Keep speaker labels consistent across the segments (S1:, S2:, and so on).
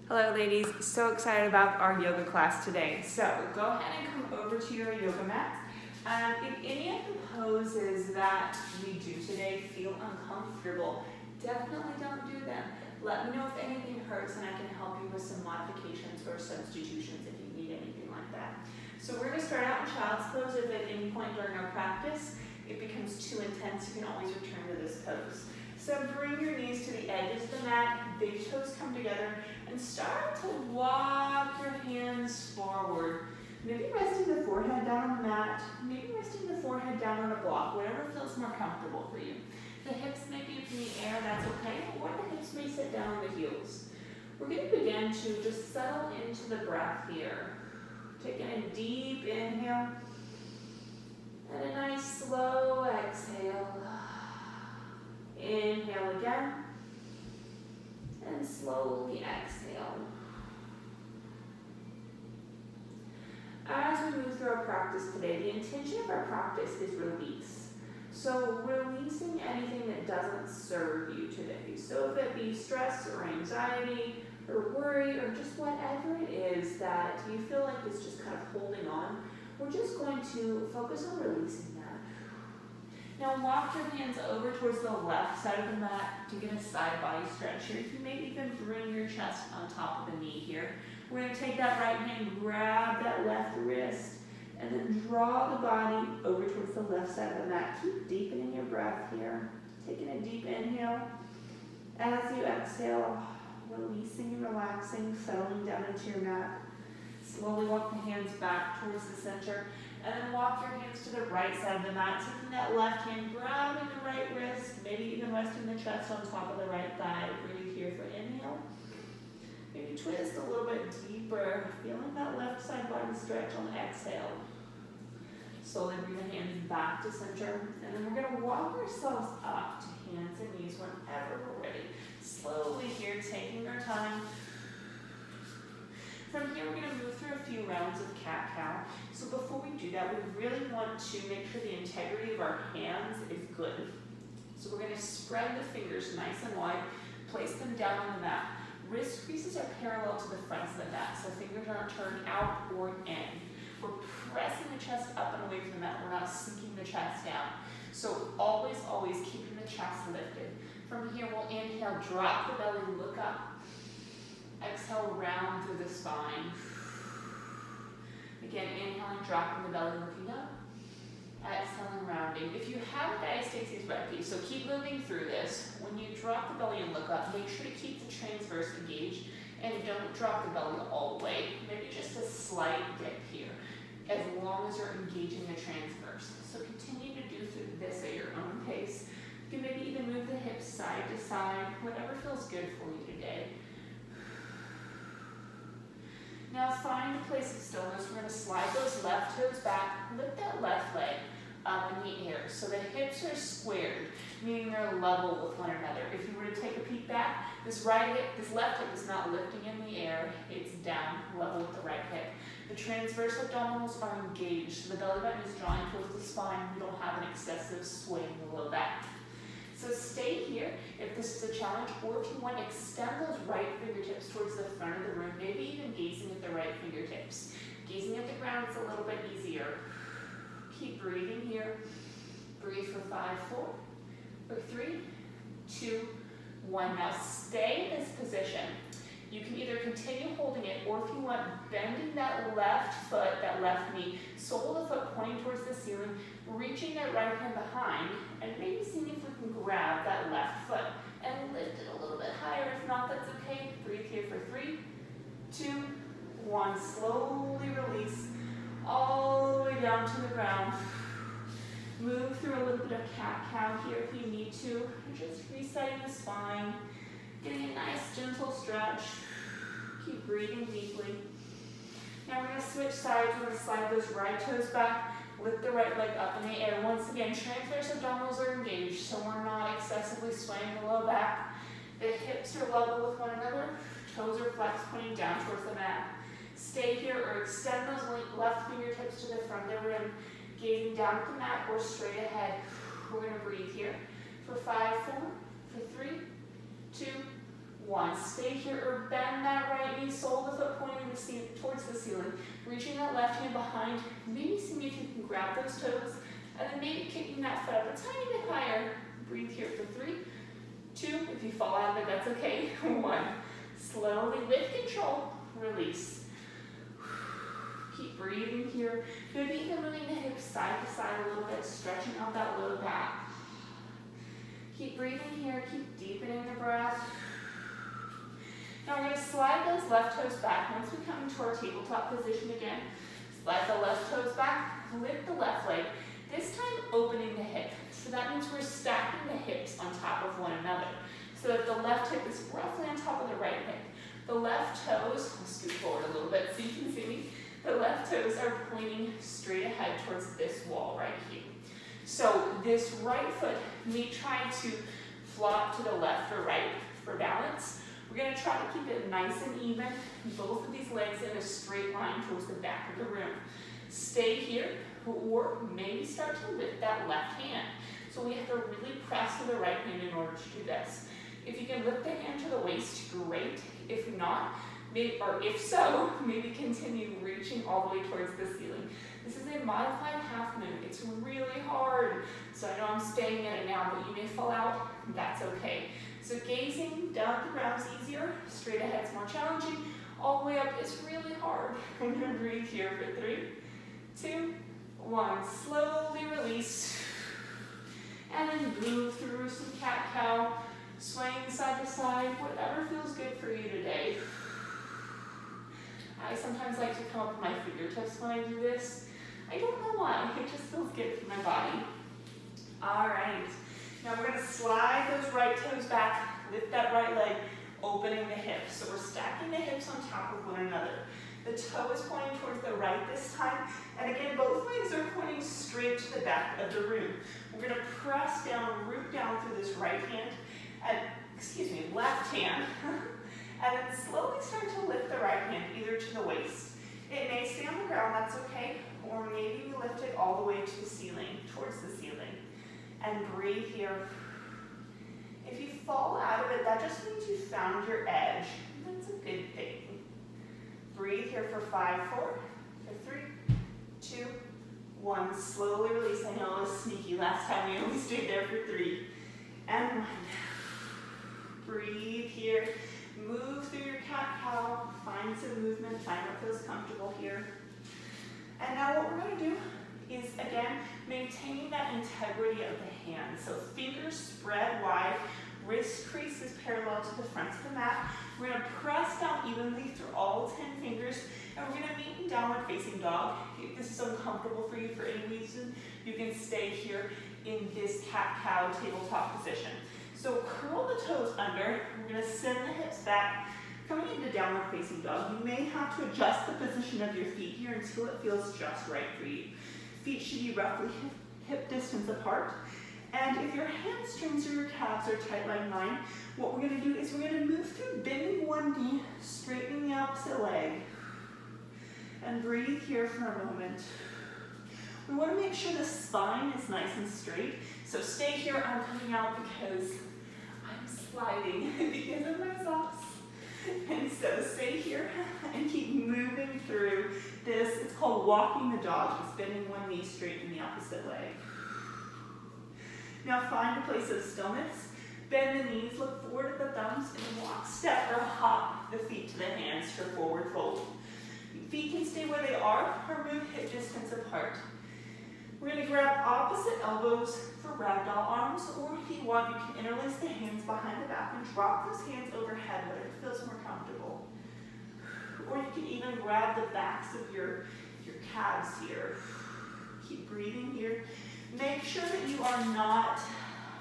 S1: Hello ladies, so excited about our yoga class today. So go ahead and come over to your yoga mat. If any of the poses that we do today feel uncomfortable, definitely don't do them. Let me know if anything hurts and I can help you with some modifications or substitutions if you need anything like that. So we're going to start out in child's pose. If at any point during our practice it becomes too intense, you can always return to this pose. So bring your knees to the edges of the mat, big toes come together, and start to walk your hands forward. Maybe resting the forehead down on the mat, maybe resting the forehead down on a block, whatever feels more comfortable for you. The hips may be up in the air, that's okay, or the hips may sit down on the heels. We're going to begin to just settle into the breath here. Taking a deep inhale, and a nice slow exhale. Inhale again, and slowly exhale. As we move through our practice today, the intention of our practice is release. So releasing anything that doesn't serve you today. So if it be stress or anxiety or worry or just whatever it is that you feel like is just kind of holding on, we're just going to focus on releasing that. Now walk your hands over towards the left side of the mat to get a side body stretch here. You may even bring your chest on top of the knee here. We're going to take that right hand, grab that left wrist, and then draw the body over towards the left side of the mat. Keep deepening your breath here. Taking a deep inhale. As you exhale, releasing and relaxing, settling down into your mat. Slowly walk the hands back towards the center. And then walk your hands to the right side of the mat, taking that left hand, grabbing the right wrist, maybe even resting the chest on top of the right thigh. Breathe here for inhale. Maybe twist a little bit deeper, feeling that left side body stretch on exhale. Slowly bring the hands back to center. And then we're going to walk ourselves up to hands and knees whenever we're ready. Slowly here, taking our time. From here, we're going to move through a few rounds of cat-cow. So before we do that, we really want to make sure the integrity of our hands is good. So we're going to spread the fingers nice and wide, place them down on the mat. Wrist creases are parallel to the fronts of the mat, so fingers aren't turned out or in. We're pressing the chest up and away from the mat. We're not sinking the chest down. So always, always keeping the chest lifted. From here, we'll inhale, drop the belly, look up. Exhale, round through the spine. Again, inhaling, dropping the belly, looking up. Exhaling, rounding. If you have a diastasis recti, so keep moving through this. When you drop the belly and look up, make sure to keep the transverse engaged and don't drop the belly all the way. Maybe just a slight dip here, as long as you're engaging the transverse. So continue to do this at your own pace. You can maybe even move the hips side to side, whatever feels good for you today. Now find a place of stillness. We're going to slide those left toes back, lift that left leg up in the air. So the hips are squared, meaning they're level with one another. If you were to take a peek back, this left hip is not lifting in the air, it's down, level with the right hip. The transverse abdominals are engaged, so the belly button is drawing towards the spine. We don't have an excessive sway in the low back. So stay here if this is a challenge, or if you want to extend those right fingertips towards the front of the room, maybe even gazing at the right fingertips. Gazing at the ground is a little bit easier. Keep breathing here. Breathe for 5, 4, or 3, 2, 1. Now stay in this position. You can either continue holding it, or if you want, bending that left foot, that left knee, sole of the foot pointing towards the ceiling, reaching that right hand behind, and maybe seeing if we can grab that left foot and lift it a little bit higher. If not, that's okay. Breathe here for 3, 2, 1. Slowly release all the way down to the ground. Move through a little bit of cat-cow here if you need to. Just resetting the spine, getting a nice gentle stretch. Keep breathing deeply. Now we're going to switch sides. We're going to slide those right toes back. Lift the right leg up in the air. Once again, transverse abdominals are engaged, so we're not excessively swaying the low back. The hips are level with one another. Toes are flexed, pointing down towards the mat. Stay here or extend those left fingertips to the front of the rim, gazing down at the mat or straight ahead. We're going to breathe here for 5, 4, for 3, 2, 1. Stay here or bend that right knee, sole of the foot pointing towards the ceiling. Reaching that left hand behind. Maybe seeing if you can grab those toes. And then maybe kicking that foot up a tiny bit higher. Breathe here for 3, 2. If you fall out of it, that's okay. 1. Slowly, with control, release. Keep breathing here. Maybe even moving the hips side to side a little bit, stretching out that low back. Keep breathing here. Keep deepening the breath. Now we're going to slide those left toes back. Once we come into our tabletop position again, slide the left toes back, lift the left leg. This time opening the hip. So that means we're stacking the hips on top of one another. So that the left hip is roughly on top of the right hip. The left toes, I'll scoot forward a little bit so you can see me. The left toes are pointing straight ahead towards this wall right here. So this right foot may try to flop to the left or right for balance. We're going to try to keep it nice and even. Both of these legs in a straight line towards the back of the room. Stay here, or maybe start to lift that left hand. So we have to really press to the right hand in order to do this. If you can lift the hand to the waist, great. If not, maybe, or if so, maybe continue reaching all the way towards the ceiling. This is a modified half moon. It's really hard. So I know I'm staying in it now, but you may fall out. That's okay. So gazing down at the ground is easier. Straight ahead is more challenging. All the way up is really hard. We're going to breathe here for 3, 2, 1. Slowly release. And then move through some cat-cow. Swaying side to side. Whatever feels good for you today. I sometimes like to come up with my fingertips when I do this. I don't know why. It just feels good for my body. All right. Now we're going to slide those right toes back. Lift that right leg. Opening the hips. So we're stacking the hips on top of one another. The toe is pointing towards the right this time. And again, both legs are pointing straight to the back of the room. We're going to press down, root down through this right hand. And, left hand. And then slowly start to lift the right hand, either to the waist. It may stay on the ground, that's okay. Or maybe we lift it all the way to the ceiling, towards the ceiling. And breathe here. If you fall out of it, that just means you found your edge. That's a good thing. Breathe here for 5, 4, for 3, 2, 1. Slowly release. I know it was sneaky last time. We only stayed there for 3. And 1. Breathe here. Move through your cat-cow. Find some movement. Find what feels comfortable here. And now what we're going to do is, again, maintain that integrity of the hand. So fingers spread wide. Wrist crease is parallel to the front of the mat. We're going to press down evenly through all 10 fingers. And we're going to meet in downward facing dog. If this is uncomfortable for you for any reason, you can stay here in this cat-cow tabletop position. So curl the toes under. We're going to send the hips back. Coming into downward facing dog, you may have to adjust the position of your feet here until it feels just right for you. Feet should be roughly hip distance apart. And if your hamstrings or your calves are tight like mine, what we're going to do is we're going to move through bending one knee, straightening the opposite leg. And breathe here for a moment. We want to make sure the spine is nice and straight. So stay here. I'm coming out because I'm sliding because of my socks. And so stay here and keep moving through this. It's called walking the dog. Just bending one knee, straightening the opposite leg. Now find a place of stillness. Bend the knees, look forward at the thumbs, and walk, step, or hop the feet to the hands for forward fold. Feet can stay where they are or move hip distance apart. We're going to grab opposite elbows for ragdoll arms, or if you want, you can interlace the hands behind the back and drop those hands overhead, whatever feels more comfortable. Or you can even grab the backs of your calves here. Keep breathing here. Make sure that you are not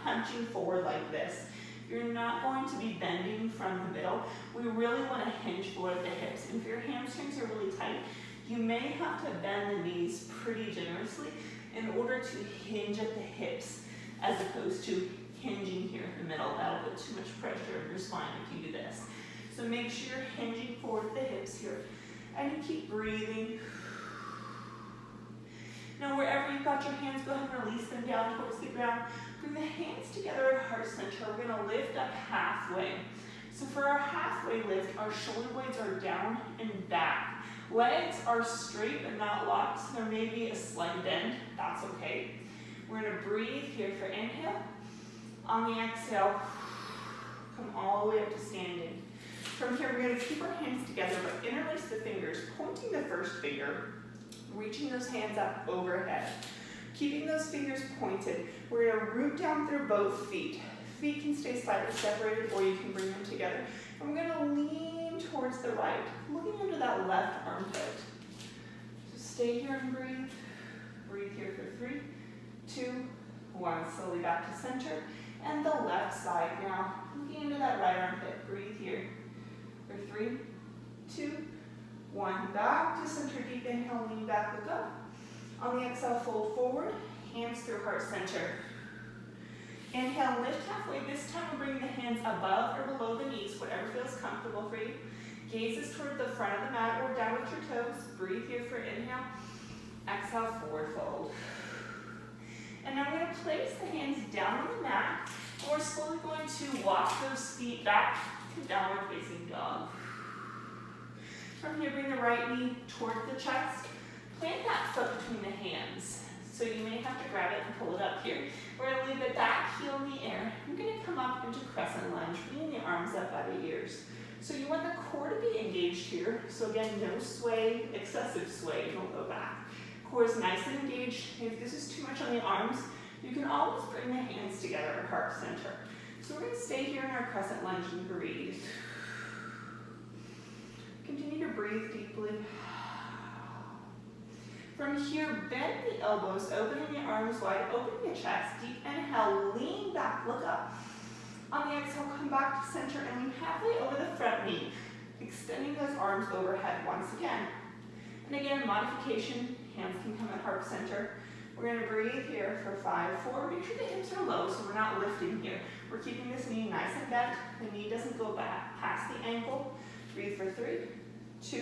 S1: hunching forward like this. You're not going to be bending from the middle. We really want to hinge forward at the hips. And if your hamstrings are really tight, you may have to bend the knees pretty generously in order to hinge at the hips, as opposed to hinging here in the middle. That'll put too much pressure on your spine if you do this. So make sure you're hinging forward at the hips here. And you keep breathing. Now wherever you've got your hands, go ahead and release them down towards the ground. Bring the hands together at heart center. We're going to lift up halfway. So for our halfway lift, our shoulder blades are down and back. Legs are straight but not locked, so there may be a slight bend. That's okay. We're going to breathe here for inhale. On the exhale, come all the way up to standing. From here, we're going to keep our hands together, but interlace the fingers, pointing the first finger, reaching those hands up overhead. Keeping those fingers pointed, we're going to root down through both feet. Feet can stay slightly separated, or you can bring them together. And we're going to lean towards the right, looking under that left armpit. So stay here and breathe. Breathe here for 3, 2, 1. Slowly back to center. And the left side now, looking into that right armpit. Breathe here for 3, 2, 1. Back to center, deep inhale, lean back, look up. On the exhale, fold forward, hands through heart center. Inhale, lift halfway. This time we'll bring the hands above or below the knees, whatever feels comfortable for you. Gazes toward the front of the mat or down with your toes. Breathe here for inhale. Exhale, forward fold. And now we're going to place the hands down on the mat, and we're slowly going to walk those feet back to downward facing dog. From here, bring the right knee toward the chest. Plant that foot between the hands. So you may have to grab it and pull it up here. We're going to leave the back heel in the air. You're going to come up into crescent lunge, bringing the arms up by the ears. So you want the core to be engaged here. So again, no sway, excessive sway, don't go back. Core is nice and engaged. If this is too much on the arms, you can always bring the hands together at heart center. So we're going to stay here in our crescent lunge and breathe. Continue to breathe deeply. From here, bend the elbows, opening the arms wide, opening the chest. Deep inhale, lean back, look up. On the exhale, come back to center and lean halfway over the front knee, extending those arms overhead once again. And again, modification, hands can come at heart center. We're going to breathe here for 5, 4. Make sure the hips are low so we're not lifting here. We're keeping this knee nice and bent. The knee doesn't go back past the ankle. Breathe for 3, 2,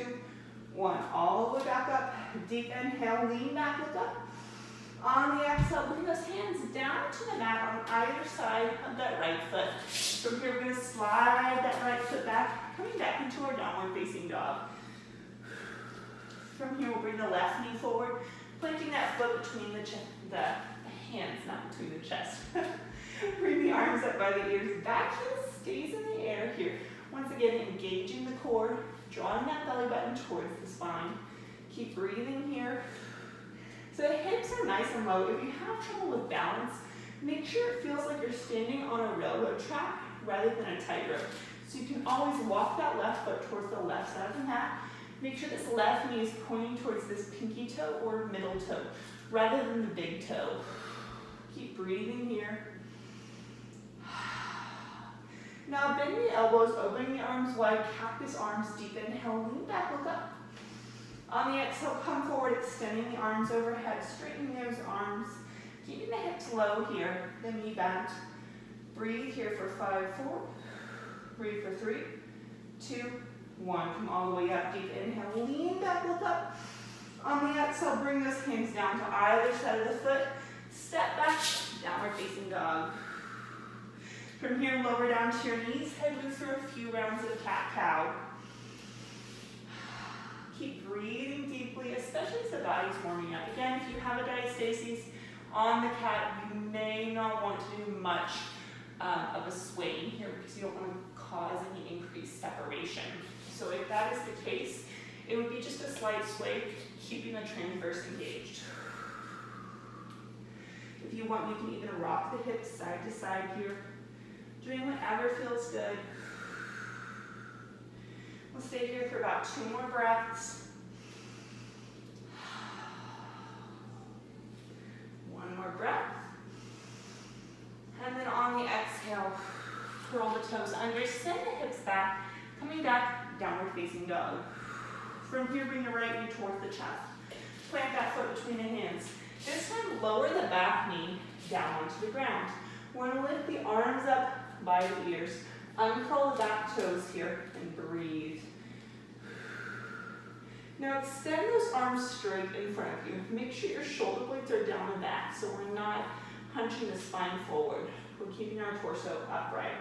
S1: 1. All the way back up. Deep inhale, lean back, look up. On the exhale, bring those hands down to the mat on either side of that right foot. From here, we're going to slide that right foot back, coming back into our downward facing dog. From here, we'll bring the left knee forward, planting that foot between the hands, not between the chest. Bring the arms up by the ears. Back heel stays in the air here. Once again, engaging the core, drawing that belly button towards the spine. Keep breathing here. So the hips are nice and low. If you have trouble with balance, make sure it feels like you're standing on a railroad track rather than a tightrope. So you can always walk that left foot towards the left side of the mat. Make sure this left knee is pointing towards this pinky toe or middle toe rather than the big toe. Keep breathing here. Now bend the elbows, opening the arms wide, cactus arms, deep inhale, lean back, look up. On the exhale, come forward, extending the arms overhead, straightening those arms, keeping the hips low here, the knee bent. Breathe here for 5, 4. Breathe for 3, 2, 1. Come all the way up, deep inhale, lean back, look up. On the exhale, bring those hands down to either side of the foot. Step back, downward facing dog. From here, lower down to your knees, head loose through a few rounds of cat-cow. Keep breathing deeply, especially as the body's warming up. Again, if you have a diastasis on the cat, you may not want to do much of a swaying here because you don't want to cause any increased separation. So if that is the case, it would be just a slight sway, keeping the transverse engaged. If you want, you can even rock the hips side to side here, doing whatever feels good. We'll stay here for about 2 more breaths. 1 more breath. And then on the exhale, curl the toes under, send the hips back, coming back, downward facing dog. From here, bring the right knee towards the chest. Plant that foot between the hands. This time, lower the back knee down onto the ground. We're going to lift the arms up by the ears. Uncurl the back toes here and breathe. Now extend those arms straight in front of you. Make sure your shoulder blades are down and back so we're not hunching the spine forward. We're keeping our torso upright.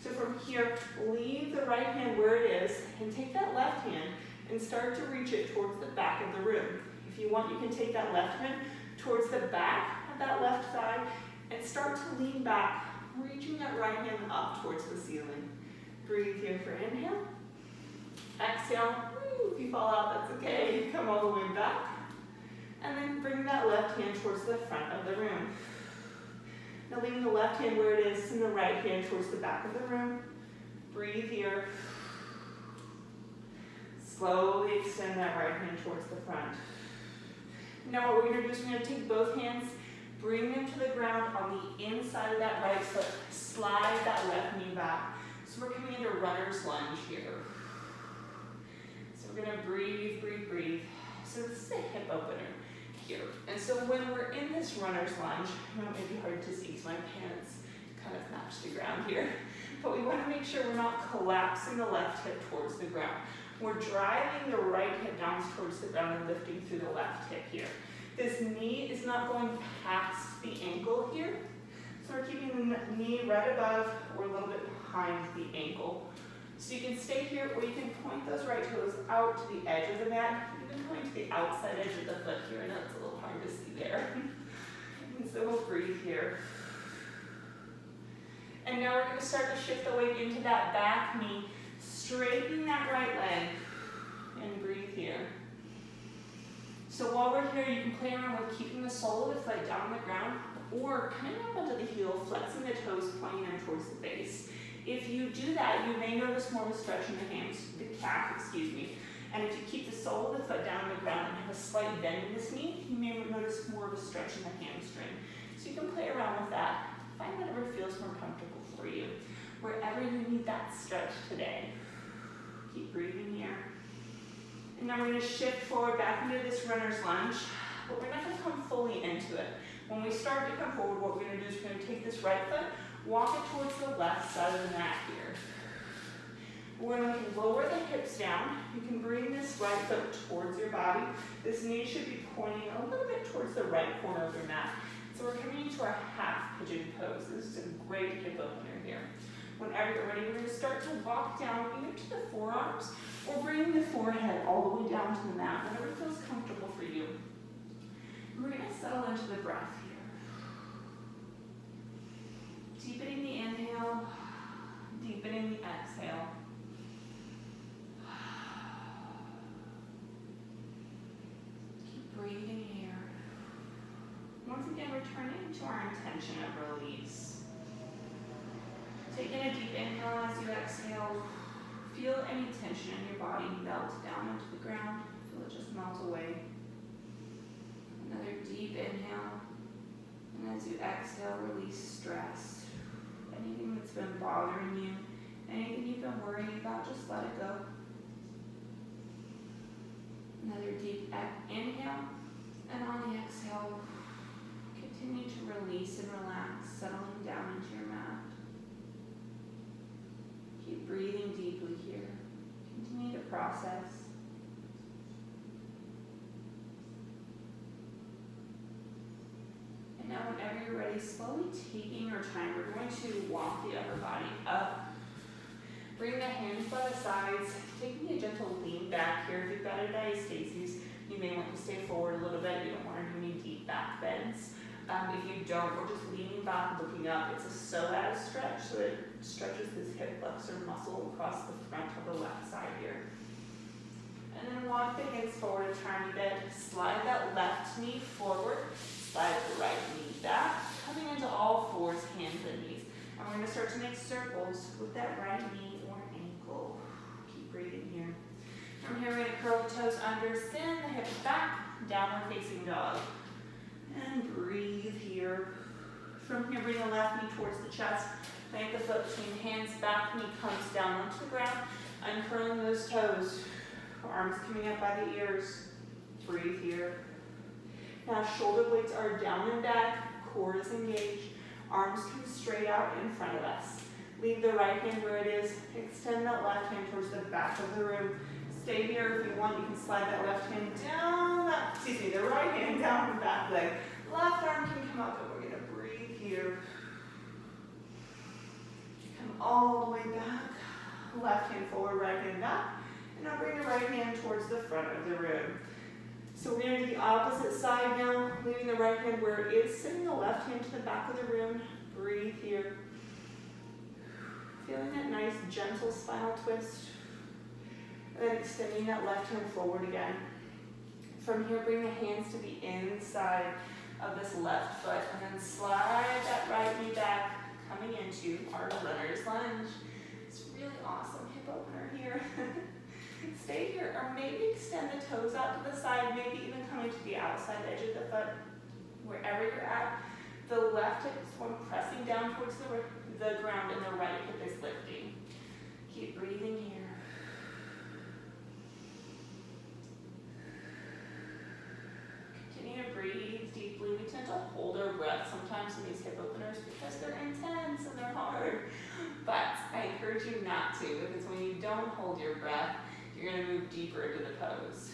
S1: So from here, leave the right hand where it is and take that left hand and start to reach it towards the back of the room. If you want, you can take that left hand towards the back of that left side and start to lean back, reaching that right hand up towards the ceiling. Breathe here for inhale. Exhale. Woo, if you fall out, that's okay. Come all the way back. And then bring that left hand towards the front of the room. Now leaving the left hand where it is and the right hand towards the back of the room. Breathe here. Slowly extend that right hand towards the front. Now what we're going to do is we're going to take both hands, bring them to the ground on the inside of that right foot. Slide that left knee back. So we're coming into runner's lunge here. So we're going to breathe, breathe, breathe. So this is a hip opener here. And so when we're in this runner's lunge, it may be hard to see because my pants kind of match the ground here, but we want to make sure we're not collapsing the left hip towards the ground. We're driving the right hip down towards the ground and lifting through the left hip here. This knee is not going past the ankle here, so we're keeping the knee right above or a little bit behind the ankle. So you can stay here, or you can point those right toes out to the edge of the mat. You can point to the outside edge of the foot here. I know it's a little hard to see there. And so we'll breathe here. And now we're going to start to shift the weight into that back knee, straightening that right leg, and breathe here. So while we're here, you can play around with keeping the sole of the foot down on the ground, or coming up onto the heel, flexing the toes, pointing them towards the base. If you do that, you may notice more of a stretch in the calf, and if you keep the sole of the foot down on the ground and have a slight bend in this knee, you may notice more of a stretch in the hamstring. So you can play around with that. Find whatever feels more comfortable for you, wherever you need that stretch today. Keep breathing here. And now we're going to shift forward back into this runner's lunge, but we're not going to come fully into it. When we start to come forward, what we're going to do is we're going to take this right foot, walk it towards the left side of the mat here. We're going to lower the hips down. You can bring this right foot towards your body. This knee should be pointing a little bit towards the right corner of your mat. So we're coming into our half pigeon pose. This is a great hip opener here. Whenever you're ready, we're going to start to walk down either to the forearms or bring the forehead all the way down to the mat, whatever feels comfortable for you. And we're going to settle into the breath here. Deepening the inhale, deepening the exhale. Keep breathing here. Once again, returning to our intention of release. Taking a deep inhale as you exhale. Feel any tension in your body melt down into the ground. Feel it just melt away. Another deep inhale. And as you exhale, release stress. Anything that's been bothering you, anything you've been worrying about, just let it go. Another deep inhale. And on the exhale, continue to release and relax, settling down into your mat. Keep breathing deeply here. Continue to process. And now whenever you're ready, slowly taking your time, we're going to walk the upper body up. Bring the hands by the sides, taking a gentle lean back here. If you've got a diastasis, you may want to stay forward a little bit. You don't want to do any deep back bends. If you don't, we're just leaning back, looking up. It's a psoas stretch, so it stretches this hip flexor muscle across the front of the left side here. And then walk the hands forward a tiny bit. Slide that left knee forward. Slide the right knee back. Coming into all fours, hands and knees. And we're going to start to make circles with that right knee or ankle. Keep breathing here. From here, we're going to curl the toes under, send the hips back, downward facing dog. And breathe here. From here, bring the left knee towards the chest. Plant the foot between hands, back knee comes down onto the ground. Uncurling those toes. Arms coming up by the ears. Breathe here. Now shoulder blades are down and back. Core is engaged. Arms come straight out in front of us. Leave the right hand where it is. Extend that left hand towards the back of the room. Stay here if you want. You can slide that left hand down, the right hand down the back leg. Left arm can come up, and we're going to breathe here. Come all the way back. Left hand forward, right hand back. And now bring the right hand towards the front of the room. So we're going to do the opposite side now, leaving the right hand where it is, sending the left hand to the back of the room. Breathe here. Feeling that nice, gentle spinal twist. And then extending that left hand forward again. From here, bring the hands to the inside of this left foot, and then slide that right knee back, coming into our runner's lunge. It's really awesome hip opener here. Stay here, or maybe extend the toes out to the side, maybe even coming to the outside edge of the foot. Wherever you're at, the left hip is one pressing down towards the ground, and the right hip is lifting. Keep breathing here. Continue to breathe deeply. We tend to hold our breath sometimes in these hip openers because they're intense and they're hard. But I encourage you not to, because when you don't hold your breath, you're going to move deeper into the pose.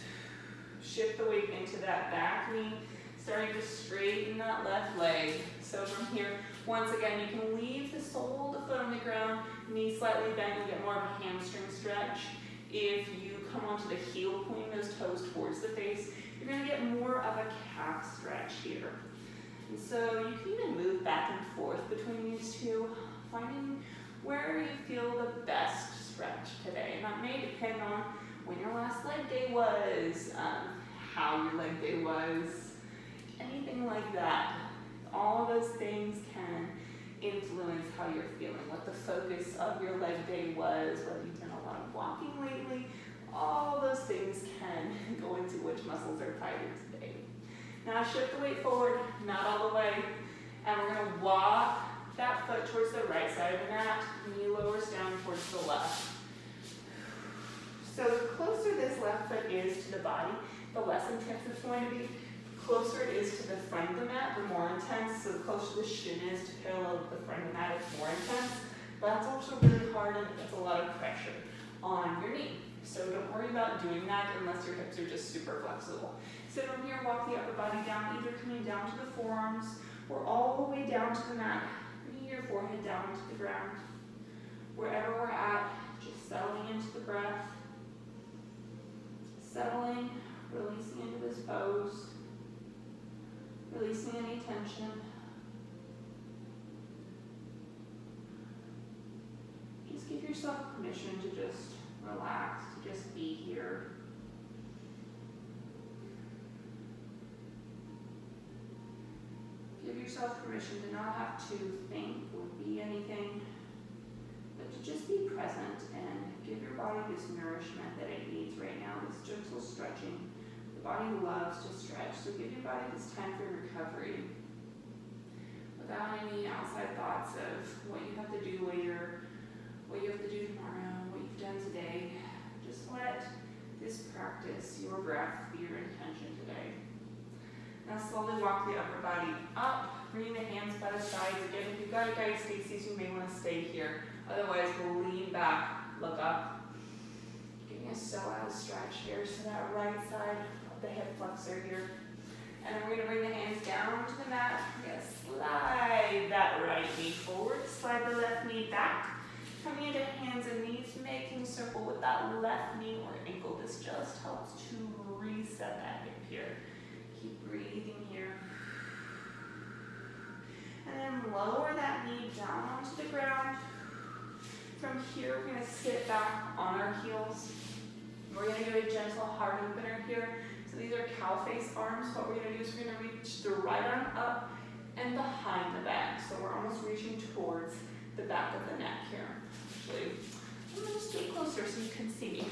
S1: Shift the weight into that back knee, starting to straighten that left leg. So from here, once again, you can leave the sole of the foot on the ground, knee slightly bent, you'll get more of a hamstring stretch. If you come onto the heel, pointing those toes towards the face, you're going to get more of a calf stretch here. And so you can even move back and forth between these two, finding where you feel the best stretch today. And that may depend on when your last leg day was, how your leg day was, anything like that. All of those things can influence how you're feeling, what the focus of your leg day was, whether you've done a lot of walking lately. All those things can go into which muscles are tighter today. Now shift the weight forward, not all the way, and we're going to walk that foot towards the right side of the mat, knee lowers down towards the left. So the closer this left foot is to the body, the less intense it's going to be. The closer it is to the front of the mat, the more intense. So the closer the shin is to parallel with the front of the mat, it's more intense. But that's also really hard and it puts a lot of pressure on your knee. So don't worry about doing that unless your hips are just super flexible. So from here, walk the upper body down, either coming down to the forearms or all the way down to the mat. Bringing your forehead down to the ground. Wherever we're at, just settling into the breath. Settling, releasing into this pose. Releasing any tension. Just give yourself permission to just relax, to just be here. Give yourself permission to not have to think or be anything, but to just be present and give your body this nourishment that it needs right now, this gentle stretching. The body loves to stretch, so give your body this time for recovery without any outside thoughts of what you have to do later, what you have to do tomorrow, what you've done today. Just let this practice, your breath, be your intention today. Now slowly walk the upper body up, bringing the hands by the sides. Again, if you've got a guide stasis, you may want to stay here. Otherwise, we'll lean back, look up, giving a psoas stretch here, so that right side of the hip flexor here. And then we're going to bring the hands down to the mat. We're going to slide that right knee forward, slide the left knee back. Coming into hands and knees, making a circle with that left knee or ankle. This just helps to reset that hip here. Keep breathing here. And then lower that knee down onto the ground. From here, we're going to sit back on our heels. We're going to do a gentle heart opener here. So these are cow face arms. What we're going to do is we're going to reach the right arm up and behind the back. So we're almost reaching towards the back of the neck here. Actually, I'm going to stay closer so you can see me.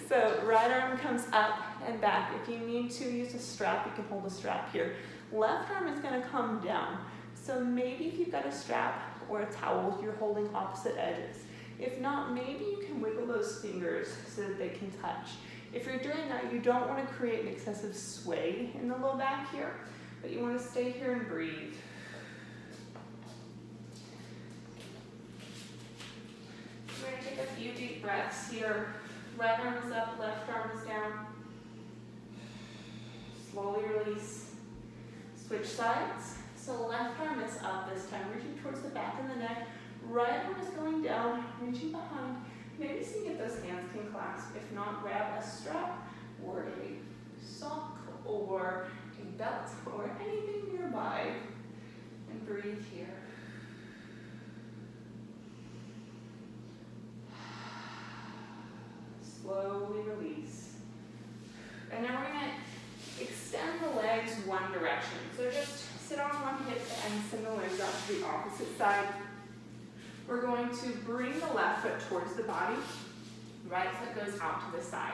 S1: So right arm comes up and back. If you need to use a strap, you can hold a strap here. Left arm is going to come down. So maybe if you've got a strap or a towel, you're holding opposite edges. If not, maybe you can wiggle those fingers so that they can touch. If you're doing that, you don't want to create an excessive sway in the low back here, but you want to stay here and breathe. We're going to take a few deep breaths here. Right arm is up, left arm is down. Slowly release. Switch sides. So left arm is up this time, reaching towards the back of the neck. Right arm is going down, reaching behind. Maybe see if those hands can clasp. If not, grab a strap or a sock or a belt or anything nearby and breathe here. Slowly release. And now we're going to extend the legs one direction. So just sit on one hip and send the legs out to the opposite side. We're going to bring the left foot towards the body. Right foot goes out to the side.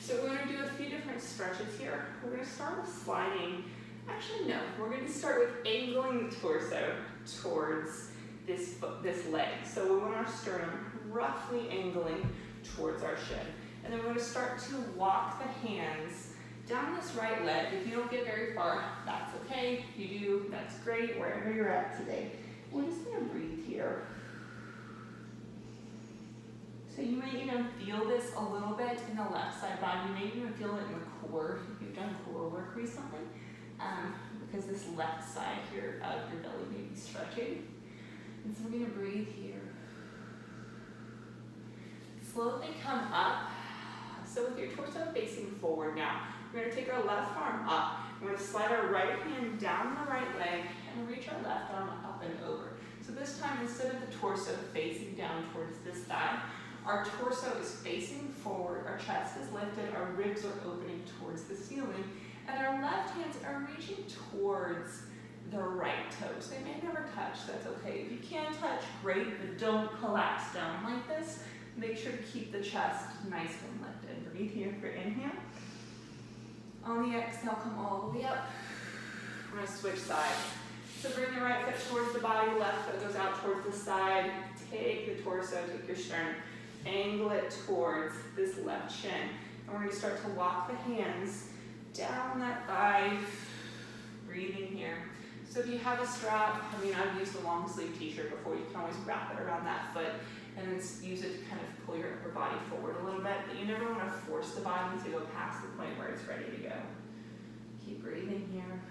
S1: So we're going to do a few different stretches here. We're going to start with sliding. Actually, no. We're going to start with angling the torso towards this leg. So we want our sternum roughly angling towards our shin. And then we're going to start to walk the hands down this right leg. If you don't get very far, that's okay. If you do, that's great, wherever you're at today. We're just going to breathe here. So you may even feel this a little bit in the left side body. You may even feel it in the core if you've done core work recently, because this left side here of your belly may be stretching. And so we're going to breathe here. Slowly come up. So with your torso facing forward now, we're going to take our left arm up. We're going to slide our right hand down the right leg and reach our left arm up and over. So this time, instead of the torso facing down towards this thigh, our torso is facing forward, our chest is lifted, our ribs are opening towards the ceiling, and our left hands are reaching towards the right toes. They may never touch, that's okay. If you can touch, great, but don't collapse down like this. Make sure to keep the chest nice and lifted. Breathe here for inhale. On the exhale, come all the way up. We're going to switch sides. So bring the right foot towards the body, left foot goes out towards the side. Take the torso, take your sternum, angle it towards this left shin. And we're going to start to walk the hands down that thigh, breathing here. So if you have a strap, I've used a long sleeve t-shirt before, you can always wrap it around that foot and then use it to kind of pull your upper body forward a little bit, but you never want to force the body to go past the point where it's ready to go. Keep breathing here.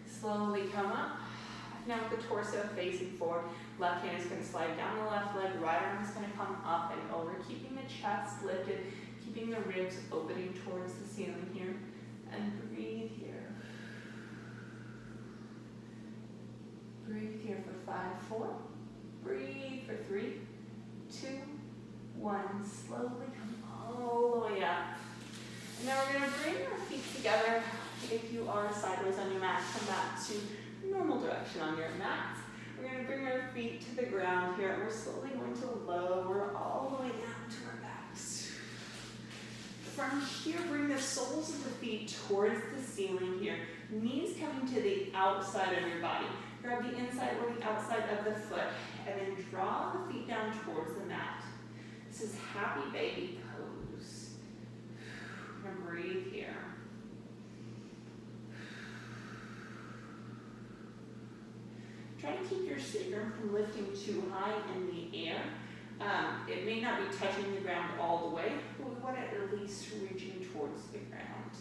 S1: Slowly come up. Now with the torso facing forward, left hand is going to slide down the left leg, right arm is going to come up and over, keeping the chest lifted, keeping the ribs opening towards the ceiling here, and breathe here. Breathe here for 5, 4. Breathe for 3, 2, 1. Slowly come all the way up. And now we're going to bring our feet together. If you are sideways on your mat, come back to normal direction on your mat. We're going to bring our feet to the ground here, and we're slowly going to lower all the way down to our backs. From here, bring the soles of the feet towards the ceiling here. Knees coming to the outside of your body. Grab the inside or the outside of the foot, and then draw the feet down towards the mat. This is happy baby pose. We're going to breathe here. Try to keep your sacrum from lifting too high in the air. It may not be touching the ground all the way, but we want it at least reaching towards the ground.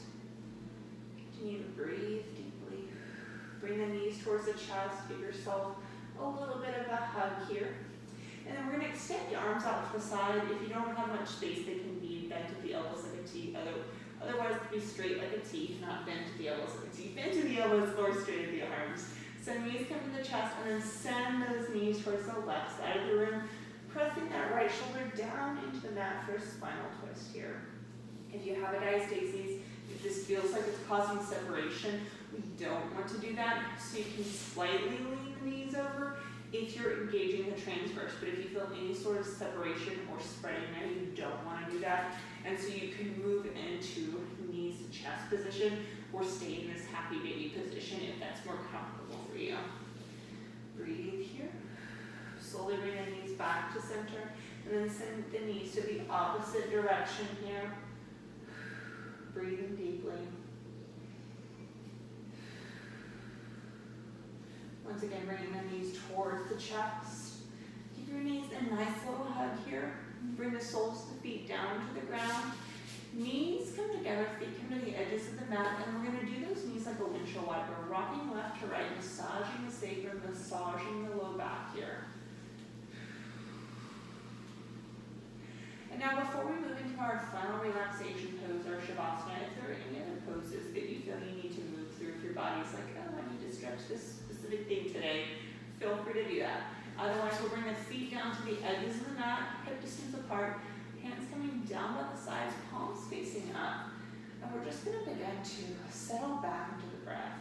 S1: Continue to breathe deeply. Bring the knees towards the chest. Give yourself a little bit of a hug here. And then we're going to extend your arms out to the side. If you don't have much space, they can be bent at the elbows like a T. Otherwise, be straight like a T, not bent at the elbows like a T. Bent to the elbows or straight at the arms. So knees come to the chest, and then send those knees towards the left side of the room, pressing that right shoulder down into the mat for a spinal twist here. If you have a diastasis, if this feels like it's causing separation, we don't want to do that. So you can slightly lean the knees over if you're engaging the transverse. But if you feel any sort of separation or spreading there, you don't want to do that. And so you can move into knees to chest position or stay in this happy baby position if that's more comfortable for you. Breathe here. Slowly bring the knees back to center, and then send the knees to the opposite direction here. Breathing deeply. Once again, bringing the knees towards the chest. Give your knees a nice little hug here. Bring the soles of the feet down to the ground. Knees come together, feet come to the edges of the mat, and we're going to do those knees like a windshield wiper, rocking left to right, massaging the sacrum, massaging the low back here. And now before we move into our final relaxation pose, our Shavasana, if there are any other poses that you feel you need to move through, if your body's like, oh, I need to stretch this specific thing today, feel free to do that. Otherwise, we'll bring the feet down to the edges of the mat, hip distance apart, hands coming down by the sides, palms facing up. And we're just going to begin to settle back into the breath.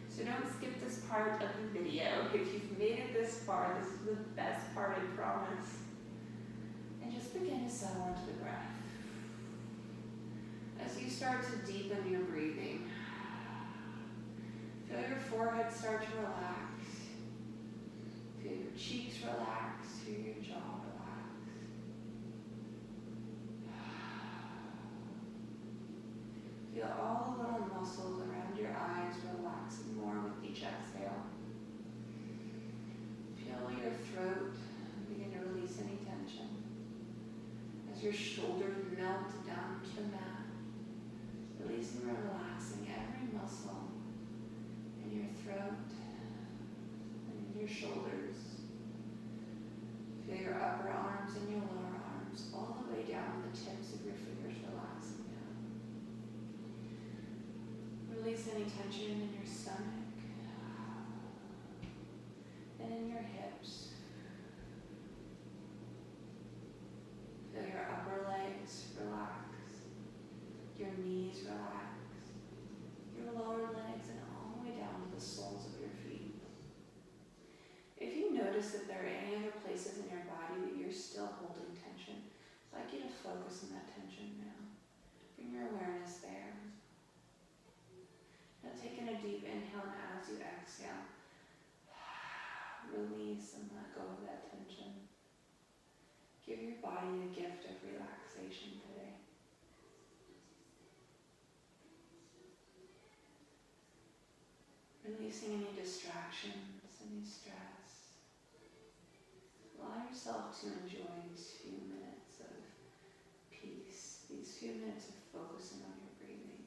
S1: So don't skip this part of the video. If you've made it this far, this is the best part, I promise. And just begin to settle into the breath. As you start to deepen your breathing, feel your forehead start to relax. Feel your cheeks relax, feel your jaw relax. Feel all the little muscles around your eyes relaxing more with each exhale. Feel your throat begin to release any tension. As your shoulders melt down to the mat, releasing and relaxing every muscle in your throat and in your shoulders. Feel your upper arms and your lower arms all the way down, the tips of your fingers relaxing down. Release any tension in your stomach and in your hips. Feel your upper legs relax, your knees relax, your lower legs, and all the way down to the soles of your feet. If you notice that there are any other places in your body that you're still holding tension, I'd like you to focus on that tension now. Bring your awareness there. Now taking a deep inhale, and as you exhale, release and let go of that tension. Give your body the gift of relaxation today. Releasing any distractions, any stress. Allow yourself to enjoy these few minutes of peace, these few minutes of focusing on your breathing.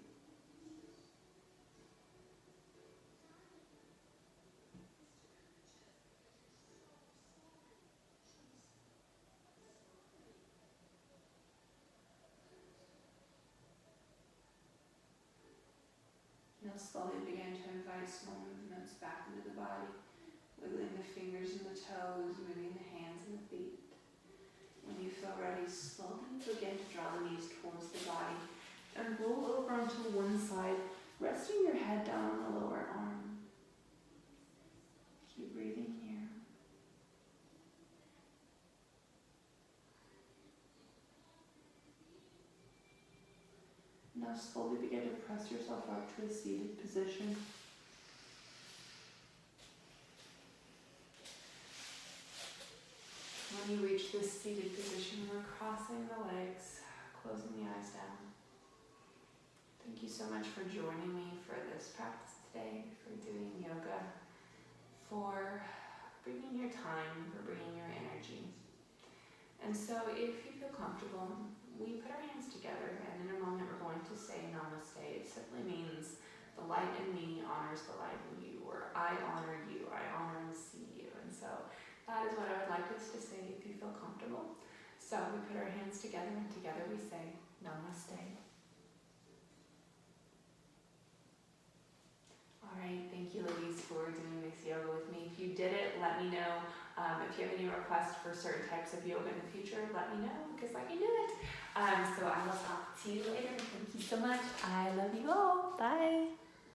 S1: Now slowly begin to invite small movements back into the body, wiggling the fingers and the toes, moving the hands and the feet. When you feel ready, slowly begin to draw the knees towards the body and roll over onto one side, resting your head down on the lower arm. Keep breathing here. Now slowly begin to press yourself out to a seated position. When you reach this seated position, we're crossing the legs, closing the eyes down. Thank you so much for joining me for this practice today, for doing yoga, for bringing your time, for bringing your energy. And so if you feel comfortable, we put our hands together, and in a moment we're going to say namaste. It simply means the light in me honors the light in you, or I honor you, I honor and see you. And so that is what I would like us to say if you feel comfortable. So we put our hands together, and together we say namaste. All right, thank you ladies for doing this yoga with me. If you did it, let me know. If you have any requests for certain types of yoga in the future, let me know, because I can do it. So I will talk to you later. Thank you so much. I love you all. Bye.